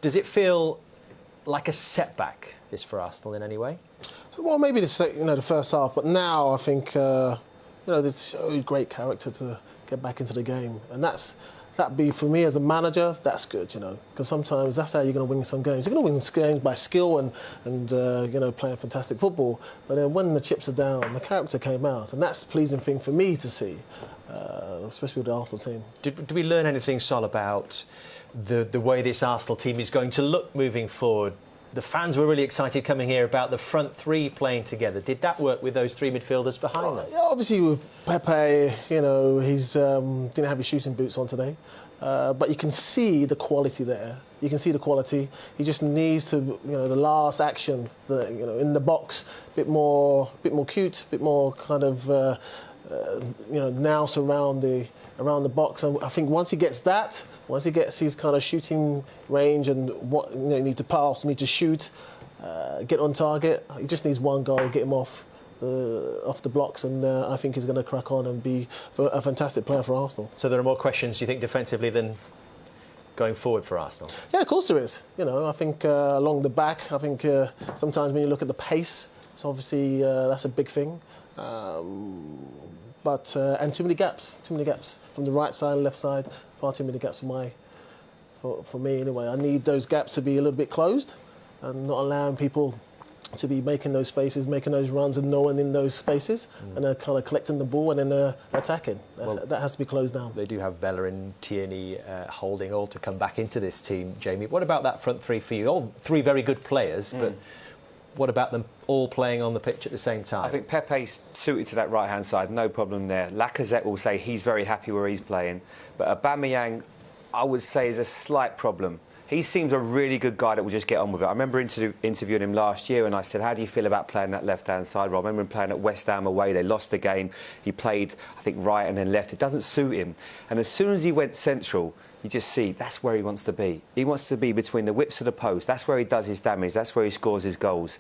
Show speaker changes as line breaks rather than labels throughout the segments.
Does it feel like a setback, this, for Arsenal in any way?
Well, maybe the first half, but now I think they showed great character to get back into the game, and that'd be, for me as a manager, that's good, because sometimes that's how you're going to win some games. You're going to win games by skill and playing fantastic football, but then when the chips are down, the character came out, and that's a pleasing thing for me to see, especially with the Arsenal team.
Did we learn anything, Sol, about the way this Arsenal team is going to look moving forward? The fans were really excited coming here about the front three playing together. Did that work with those three midfielders behind us?
Yeah, obviously with Pepe, he's didn't have his shooting boots on today, but you can see the quality there. You can see the quality. He just needs to, the last action, in the box, a bit more cute, a bit more kind of, nous around the box. And I think once he gets his kind of shooting range and what you need to pass, you need to shoot, get on target. He just needs one goal, get him off the blocks, and I think he's going to crack on and be a fantastic player for Arsenal.
So there are more questions, you think, defensively than going forward for Arsenal?
Yeah, of course there is. I think along the back, I think sometimes when you look at the pace, it's obviously that's a big thing. But too many gaps from the right side and left side. Far too many gaps for me anyway. I need those gaps to be a little bit closed and not allowing people to be making those spaces, making those runs and no one in those spaces, and they're kind of collecting the ball and then attacking. That has to be closed down.
They do have Bellerin, Tierney, Holding all to come back into this team, Jamie. What about that front three for you? All three very good players, but what about them all playing on the pitch at the same time?
I think Pepe's suited to that right-hand side, no problem there. Lacazette will say he's very happy where he's playing. But Aubameyang, I would say, is a slight problem. He seems a really good guy that will just get on with it. I remember interviewing him last year and I said, how do you feel about playing that left-hand side? Well, I remember him playing at West Ham away. They lost the game. He played, I think, right and then left. It doesn't suit him. And as soon as he went central, you just see that's where he wants to be. He wants to be between the whips of the post. That's where he does his damage. That's where he scores his goals.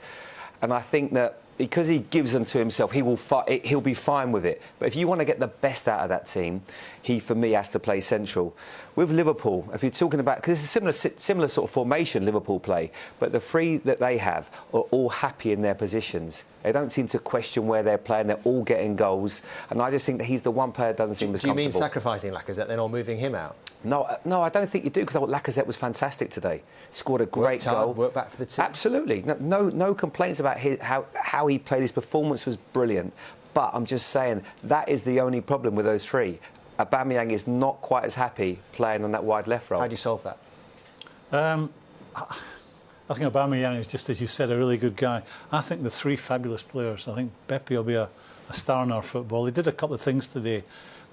And I think that because he gives them to himself, he'll be fine with it. But if you want to get the best out of that team, he, for me, has to play central. With Liverpool, if you're talking about... Because it's a similar sort of formation Liverpool play, but the three that they have are all happy in their positions. They don't seem to question where they're playing. They're all getting goals. And I just think that he's the one player that doesn't seem as comfortable.
Do you mean sacrificing Lacazette then or moving him out?
No, I don't think you do, because I thought Lacazette was fantastic today. Scored a great goal.
Worked back for the team.
Absolutely. No complaints about how he played. His performance was brilliant. But I'm just saying, that is the only problem with those three. Aubameyang is not quite as happy playing on that wide left role.
How do you solve that?
I think Aubameyang is, just as you said, a really good guy. I think the three fabulous players. I think Pepe will be a star in our football. He did a couple of things today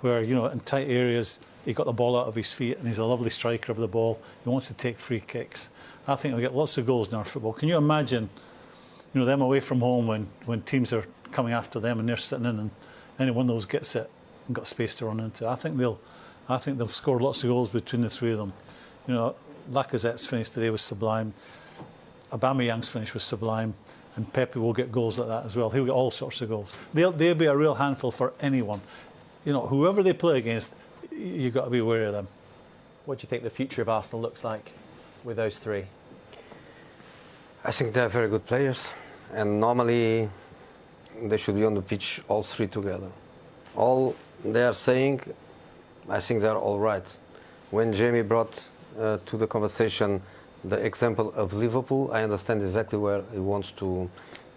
where, in tight areas, he got the ball out of his feet and he's a lovely striker of the ball. He wants to take free kicks. I think we'll get lots of goals in our football. Can you imagine, them away from home when teams are coming after them and they're sitting in and any one of those gets it and got space to run into? I think they'll score lots of goals between the three of them. Lacazette's finish today was sublime. Aubameyang's finish was sublime, and Pepe will get goals like that as well. He'll get all sorts of goals. They'll be a real handful for anyone. Whoever they play against, you've got to be aware of them.
What do you think the future of Arsenal looks like with those three?
I think they're very good players, and normally they should be on the pitch, all three together. All they are saying, I think they're all right. When Jamie brought to the conversation the example of Liverpool, I understand exactly where he wants to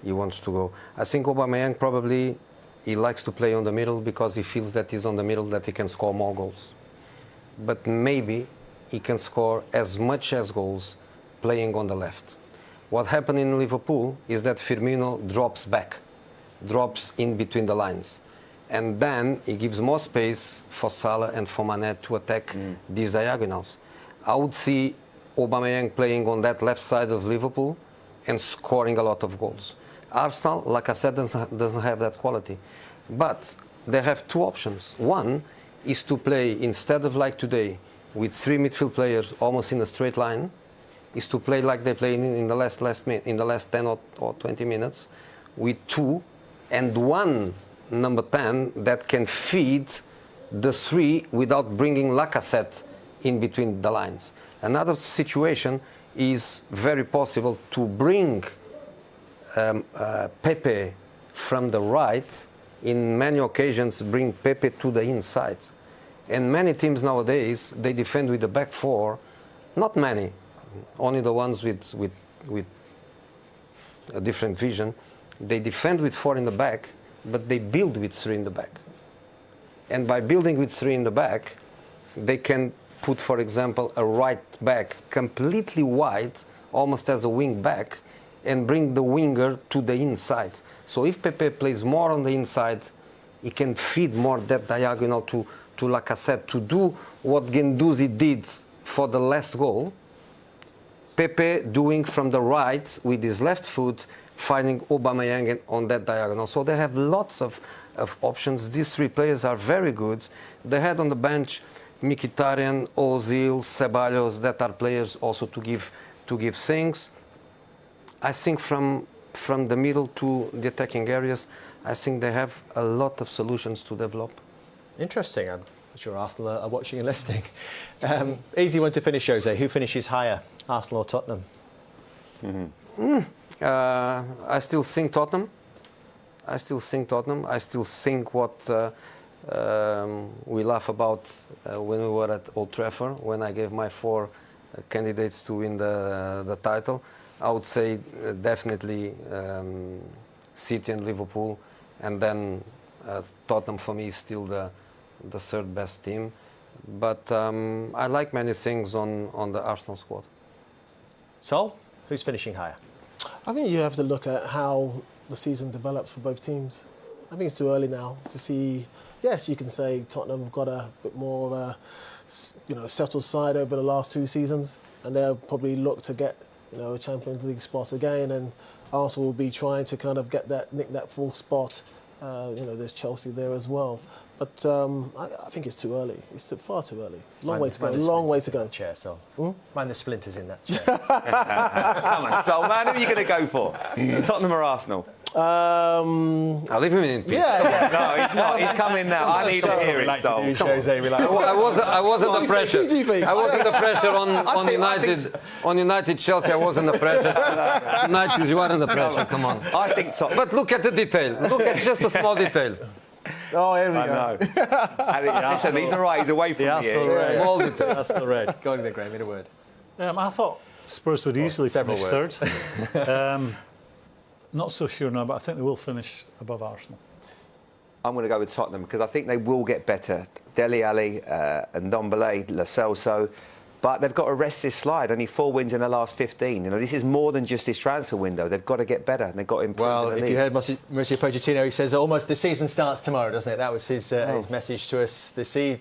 go. I think Aubameyang probably he likes to play on the middle because he feels that he's on the middle that he can score more goals. But maybe he can score as much as goals playing on the left. What happened in Liverpool is that Firmino drops in between the lines. And then he gives more space for Salah and for Mane to attack these diagonals. I would see Aubameyang playing on that left side of Liverpool and scoring a lot of goals. Arsenal, like I said, doesn't have that quality. But they have two options. One is to play, instead of like today, with three midfield players almost in a straight line, is to play like they played in the last 10 or 20 minutes, with two and one number 10 that can feed the three without bringing Lacazette in between the lines. Another situation is very possible to bring Pepe from the right, in many occasions bring Pepe to the inside. And many teams nowadays, they defend with the back four, not many, only the ones with a different vision. They defend with four in the back, but they build with three in the back. And by building with three in the back, they can put, for example, a right back completely wide, almost as a wing back, and bring the winger to the inside. So if Pepe plays more on the inside, he can feed more that diagonal to Lacazette to do what Guendouzi did for the last goal. Pepe doing from the right with his left foot, finding Aubameyang on that diagonal. So they have lots of options. These three players are very good. They had on the bench Mkhitaryan, Ozil, Ceballos, that are players also to give things. I think from the middle to the attacking areas, I think they have a lot of solutions to develop.
Interesting. I'm sure Arsenal are watching and listening. Easy one to finish, Jose. Who finishes higher, Arsenal or Tottenham?
I still think Tottenham. I still think what we laugh about when we were at Old Trafford, when I gave my four candidates to win the title. I would say definitely City and Liverpool, and then Tottenham for me is still the third best team. But I like many things on the Arsenal squad.
Sol, who's finishing higher?
I think you have to look at how the season develops for both teams. I think it's too early now to see. Yes, you can say Tottenham have got a bit more of a settled side over the last two seasons, and they'll probably look to get a Champions League spot again, and Arsenal will be trying to kind of nick that fourth spot. There's Chelsea there as well. But I think it's too early. It's far too early. Long way to go. Long way to go.
Chair, Sol. Mind the splinters in that chair.
Come on, Sol, man. Who are you going to go for? Tottenham or Arsenal?
I'll leave him in peace.
Yeah.
No, he's not. He's coming now. I need to hear it, Sol.
I was under pressure. I was under pressure on United Chelsea. I was under pressure. United, you are under pressure. Come on.
I think Tottenham.
But look at the detail. Look at just a small detail.
Oh, here we go.
I know. Listen, he's all right. He's away from
The Arsenal red.
Small detail.
Arsenal red. Go on then, Graham, in a word.
I thought Spurs would easily
several
finish third. Not so sure now, but I think they will finish above Arsenal.
I'm going to go with Tottenham because I think they will get better. Dele Alli and Ndombele, Lo Celso. But they've got to rest this slide. Only 4 wins in the last 15. This is more than just this transfer window. They've got to get better. And they've got to improve.
Well, if you heard Mauricio Pochettino, he says almost the season starts tomorrow, doesn't it? That was his message to us this evening.